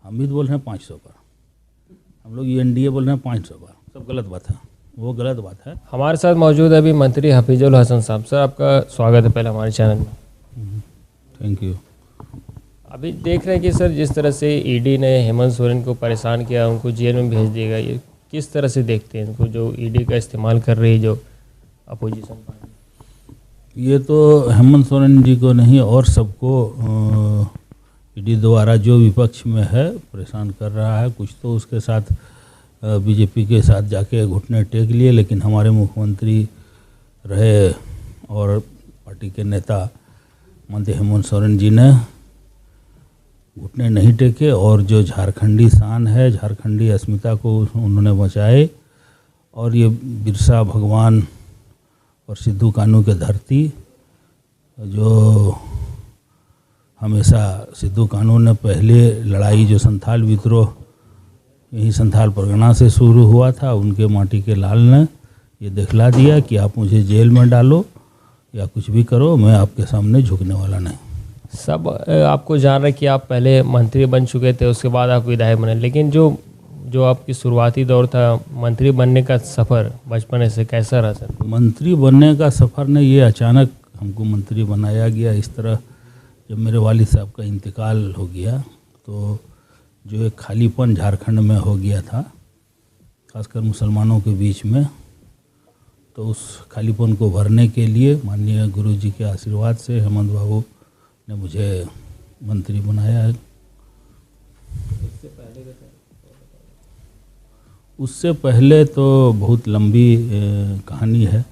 हम भी तो बोल रहे हैं 500 पर, हम लोग एनडीए बोल रहे हैं 500 पर, सब गलत बात है, वो गलत बात है। हमारे साथ मौजूद है अभी मंत्री हफीजुल हसन साहब। सर आपका स्वागत है पहले हमारे चैनल में। Thank you. अभी देख रहे हैं कि सर जिस तरह से ईडी ने हेमंत सोरेन को परेशान किया, उनको जेल में भेज दिया, ये किस तरह से देखते हैं इनको, जो ईडी का इस्तेमाल कर रही है जो अपोजिशन पार्टी? ये तो हेमंत सोरेन जी को नहीं और सबको ईडी द्वारा जो विपक्ष में है परेशान कर रहा है। कुछ तो उसके साथ बीजेपी के साथ जाके घुटने टेक लिए, लेकिन हमारे मुख्यमंत्री रहे और पार्टी के नेता मंत्री हेमंत सोरेन जी ने घुटने नहीं टेके और जो झारखंडी शान है, झारखंडी अस्मिता को उन्होंने बचाए। और ये बिरसा भगवान और सिद्धू कानू के धरती, जो हमेशा सिद्धू कानू ने पहले लड़ाई जो संथाल विद्रोह यही संथाल परगना से शुरू हुआ था, उनके माटी के लाल ने ये दिखला दिया कि आप मुझे जेल में डालो या कुछ भी करो, मैं आपके सामने झुकने वाला नहीं। सब आपको जान रहे कि आप पहले मंत्री बन चुके थे, उसके बाद आप विधायक बने, लेकिन जो आपकी शुरुआती दौर था मंत्री बनने का सफ़र बचपन से कैसा रहा सर? मंत्री बनने का सफ़र ने ये अचानक हमको मंत्री बनाया गया। इस तरह जब मेरे वालिद साहब का इंतकाल हो गया तो जो एक खालीपन झारखंड में हो गया था, खासकर मुसलमानों के बीच में, तो उस खालीपन को भरने के लिए माननीय गुरुजी के आशीर्वाद से हेमंत बाबू ने मुझे मंत्री बनाया है। उससे पहले तो बहुत लंबी कहानी है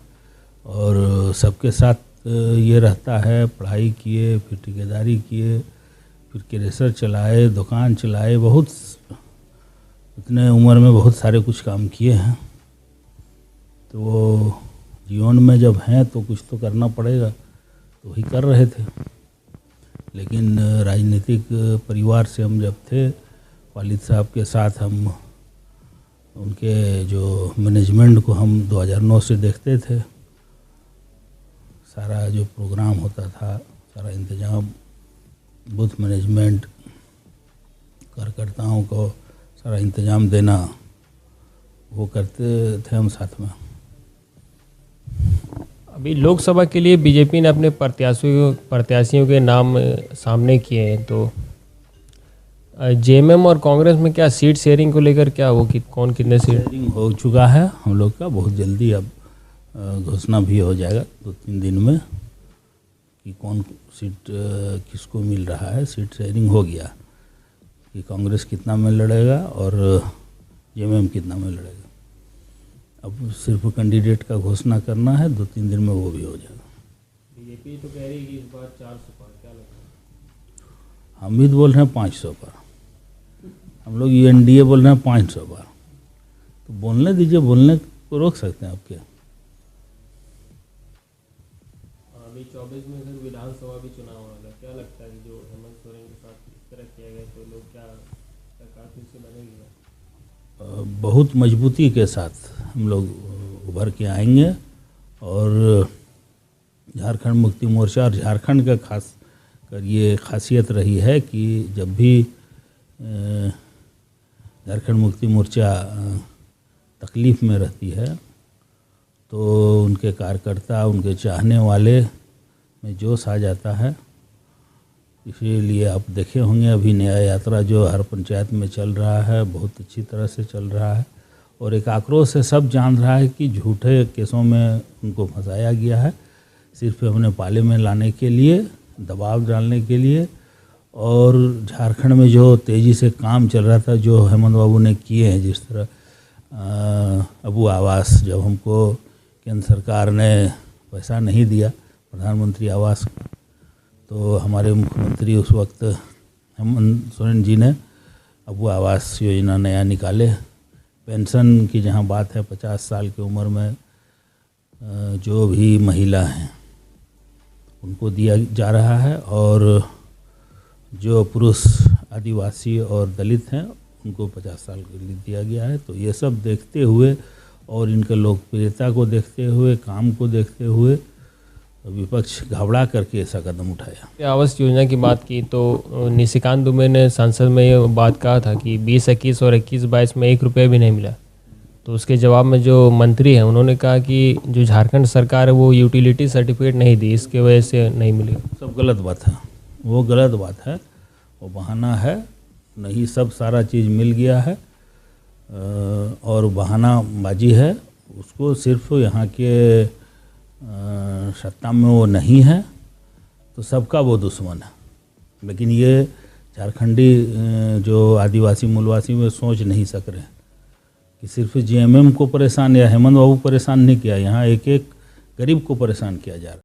और सबके साथ ये रहता है, पढ़ाई किए, फिर ठेकेदारी किए, फिर क्रेशर चलाए, दुकान चलाए, बहुत इतने उम्र में बहुत सारे कुछ काम किए हैं। तो जीवन में जब हैं तो कुछ तो करना पड़ेगा, तो वही कर रहे थे। लेकिन राजनीतिक परिवार से हम जब थे, वालिद साहब के साथ हम उनके जो मैनेजमेंट को हम 2009 से देखते थे। सारा जो प्रोग्राम होता था, सारा इंतजाम, बूथ मैनेजमेंट, कार्यकर्ताओं को सारा इंतजाम देना, वो करते थे हम साथ में। अभी लोकसभा के लिए बीजेपी ने अपने प्रत्याशियों के नाम सामने किए हैं, तो जेएमएम और कांग्रेस में क्या सीट शेयरिंग को लेकर क्या हो कि कौन कितने सीट? शेयरिंग हो चुका है हम लोग का, बहुत जल्दी अब घोषणा भी हो जाएगा 2-3 दिन में कि कौन सीट किसको मिल रहा है। सीट शेयरिंग हो गया कि कांग्रेस कितना में लड़ेगा और जेएमएम कितना में लड़ेगा। अब सिर्फ कैंडिडेट का घोषणा करना है, 2-3 दिन में वो भी हो जाएगा। बीजेपी तो कह रही है कि इस बार 400 पार, क्या लगता है? हम भी तो बोल रहे हैं 500 पर, हम लोग एनडीए बोल रहे हैं 500 पर, तो बोलने दीजिए, बोलने को रोक सकते हैं आपके? अभी 24 में सर विधानसभा भी चुनाव वाला है, क्या लगता है कि जो हेमंत सोरेन के साथ इस तरह किया गया तो लोग क्या सरकार फिर से बनेगी? बहुत मजबूती के साथ हम लोग उभर के आएंगे और झारखंड मुक्ति मोर्चा और झारखंड का खास कर ये खासियत रही है कि जब भी झारखंड मुक्ति मोर्चा तकलीफ़ में रहती है तो उनके कार्यकर्ता, उनके चाहने वाले में जोश आ जाता है। इसीलिए आप देखे होंगे अभी न्याय यात्रा जो हर पंचायत में चल रहा है, बहुत अच्छी तरह से चल रहा है और एक आक्रोश से सब जान रहा है कि झूठे केसों में उनको फंसाया गया है, सिर्फ अपने पाले में लाने के लिए, दबाव डालने के लिए। और झारखंड में जो तेज़ी से काम चल रहा था, जो हेमंत बाबू ने किए हैं, जिस तरह अबू आवास, जब हमको केंद्र सरकार ने पैसा नहीं दिया प्रधानमंत्री आवास, तो हमारे मुख्यमंत्री उस वक्त हेमंत सोरेन जी ने अबू आवास योजना नया निकाले। पेंशन की जहाँ बात है, 50 साल की उम्र में जो भी महिला हैं उनको दिया जा रहा है और जो पुरुष आदिवासी और दलित हैं उनको 50 साल के लिए दिया गया है। तो ये सब देखते हुए और इनके लोकप्रियता को देखते हुए, काम को देखते हुए तो विपक्ष घबरा करके ऐसा कदम उठाया। आवास योजना की बात की तो निशिकांत दुबे ने संसद में ये बात कहा था कि 2021 और 21-22 में 1 रुपया भी नहीं मिला। तो उसके जवाब में जो मंत्री हैं उन्होंने कहा कि जो झारखंड सरकार है वो यूटिलिटी सर्टिफिकेट नहीं दी, इसके वजह से नहीं मिली। सब गलत बात है, वो गलत बात है, वो बहाना है। नहीं, सब सारा चीज़ मिल गया है और बहानाबाजी है। उसको सिर्फ यहाँ के सत्ता में वो नहीं है तो सबका वो दुश्मन है। लेकिन ये झारखंडी जो आदिवासी मूलवासी में सोच नहीं सक रहे कि सिर्फ जेएमएम को परेशान या हेमंत बाबू परेशान नहीं किया, यहाँ एक एक गरीब को परेशान किया जा रहा है।